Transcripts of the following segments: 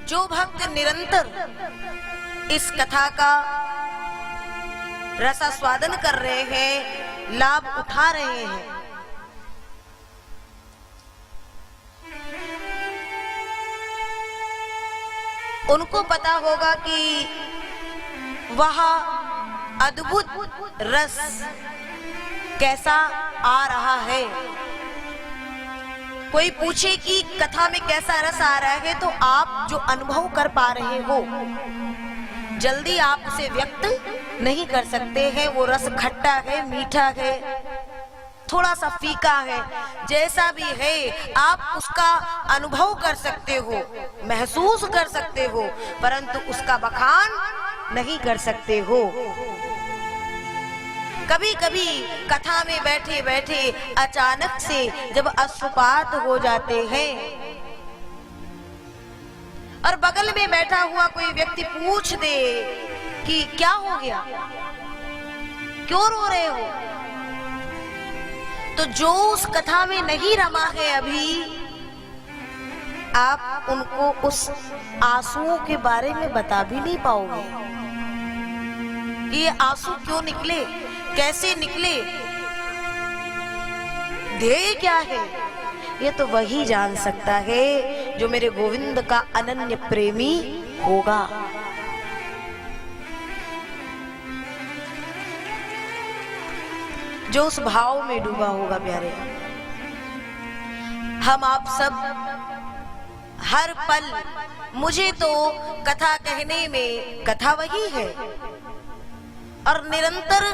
जो भक्त निरंतर इस कथा का रसास्वादन कर रहे हैं, लाभ उठा रहे हैं, उनको पता होगा कि वह अद्भुत रस कैसा आ रहा है। कोई पूछे कि कथा में कैसा रस आ रहा है, तो आप जो अनुभव कर पा रहे हो, जल्दी आप उसे व्यक्त नहीं कर सकते हैं। वो रस खट्टा है, मीठा है, थोड़ा सा फीका है, जैसा भी है आप उसका अनुभव कर सकते हो, महसूस कर सकते हो, परंतु उसका बखान नहीं कर सकते हो। कभी कभी कथा में बैठे बैठे अचानक से जब अश्रुपात हो जाते हैं और बगल में बैठा हुआ कोई व्यक्ति पूछ दे कि क्या हो गया, क्यों रो रहे हो, तो जो उस कथा में नहीं रमा है अभी, आप उनको उस आंसुओं के बारे में बता भी नहीं पाओगे कि ये आंसू क्यों निकले, कैसे निकले, ध्येय क्या है। ये तो वही जान सकता है जो मेरे गोविंद का अनन्य प्रेमी होगा। जो उस भाव में डूबा होगा। प्यारे, हम आप सब हर पल, मुझे तो कथा कहने में कथा वही है, और निरंतर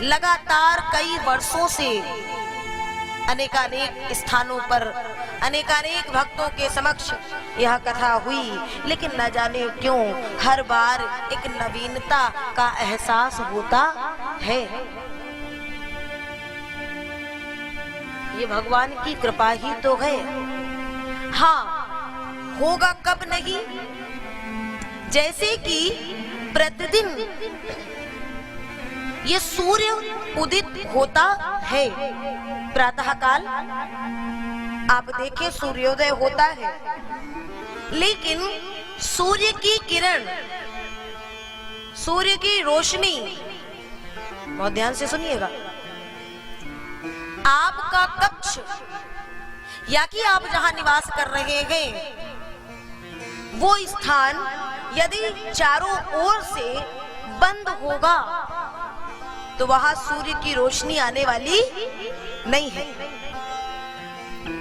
लगातार कई वर्षों से अनेकानेक स्थानों पर अनेकानेक भक्तों के समक्ष यह कथा हुई, लेकिन न जाने क्यों हर बार एक नवीनता का एहसास होता है। ये भगवान की कृपा ही तो है। हाँ, होगा कब नहीं, जैसे कि प्रतिदिन ये सूर्य उदित होता है, प्रातः काल आप देखें सूर्योदय होता है, लेकिन सूर्य की किरण, सूर्य की रोशनी, बहुत ध्यान से सुनिएगा, आपका कक्ष या कि आप जहां निवास कर रहे हैं, वो स्थान यदि चारों ओर से बंद होगा तो वहां सूर्य की रोशनी आने वाली नहीं है।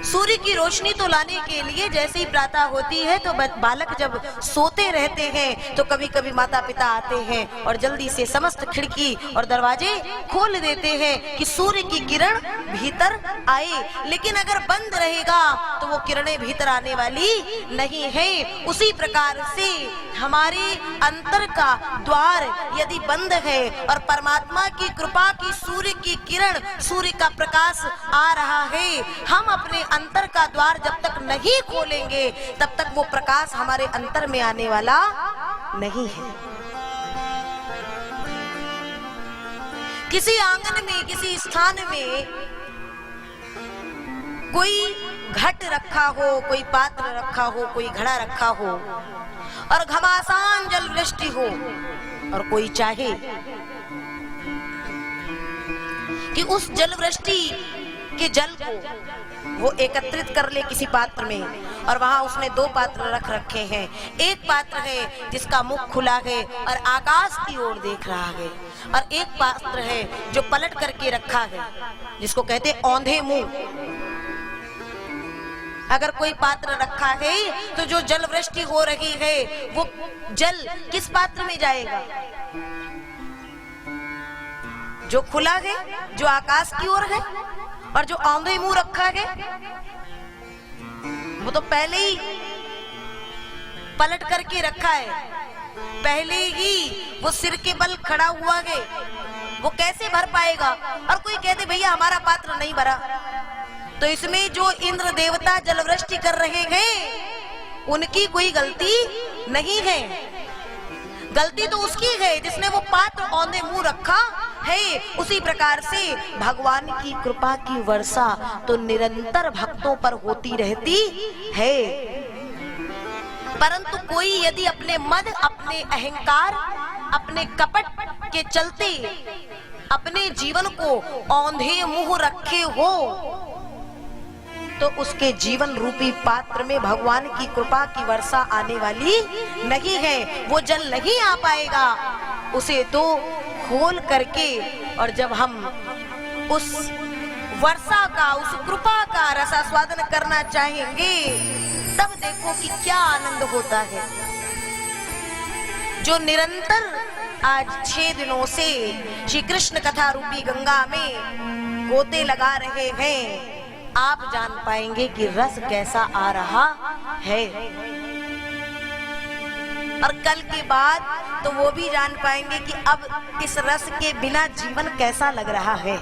सूर्य की रोशनी तो लाने के लिए जैसे ही प्रातः होती है तो बालक जब सोते रहते हैं तो कभी कभी माता पिता आते हैं और जल्दी से समस्त खिड़की और दरवाजे खोल देते हैं कि सूर्य की किरण भीतर आए, लेकिन अगर बंद रहेगा तो वो किरणें भीतर आने वाली नहीं है। उसी प्रकार से हमारे अंतर का द्वार यदि बंद है और परमात्मा की कृपा की सूर्य की किरण, सूर्य का प्रकाश आ रहा है, हम अपने अंतर का द्वार जब तक नहीं खोलेंगे तब तक वो प्रकाश हमारे अंतर में आने वाला नहीं है। किसी आंगन में, किसी स्थान में कोई घट रखा हो, कोई पात्र रखा हो, कोई घड़ा रखा हो और घमासान जल वृष्टि हो, और कोई चाहे कि उस जल वृष्टि के जल को वो एकत्रित कर ले किसी पात्र में, और वहां उसने दो पात्र रख रखे हैं। एक पात्र है जिसका मुख खुला है और आकाश की ओर देख रहा है, और एक पात्र है जो पलट करके रखा है, जिसको कहते हैं औंधे मुंह। अगर कोई पात्र रखा है तो जो जल वृष्टि हो रही है वो जल किस पात्र में जाएगा? जो खुला है, जो आकाश की ओर है, और जो औंधे मुंह रखा है वो तो पहले ही पलट करके रखा है, पहले ही वो सिर के बल खड़ा हुआ है, वो कैसे भर पाएगा? और कोई कहते भैया हमारा पात्र नहीं भरा, तो इसमें जो इंद्र देवता जलवृष्टि कर रहे हैं उनकी कोई गलती नहीं है। गलती तो उसकी है जिसने वो पात्र औंधे मुंह रखा है। उसी प्रकार से भगवान की कृपा की वर्षा तो निरंतर भक्तों पर होती रहती है। परंतु कोई यदि अपने मद, अपने अहंकार, अपने कपट के चलते अपने जीवन को औंधे मुंह रखे हो तो उसके जीवन रूपी पात्र में भगवान की कृपा की वर्षा आने वाली नहीं है। वो जल नहीं आ पाएगा। उसे तो खोल करके, और जब हम उस वर्षा का, उस कृपा का रसास्वादन करना चाहेंगे, तब देखो कि क्या आनंद होता है। जो निरंतर आज 6 दिनों से श्री कृष्ण कथा रूपी गंगा में गोते लगा रहे हैं, आप जान पाएंगे कि रस कैसा आ रहा है। और कल के बाद तो वो भी जान पाएंगे कि अब इस रस के बिना जीवन कैसा लग रहा है।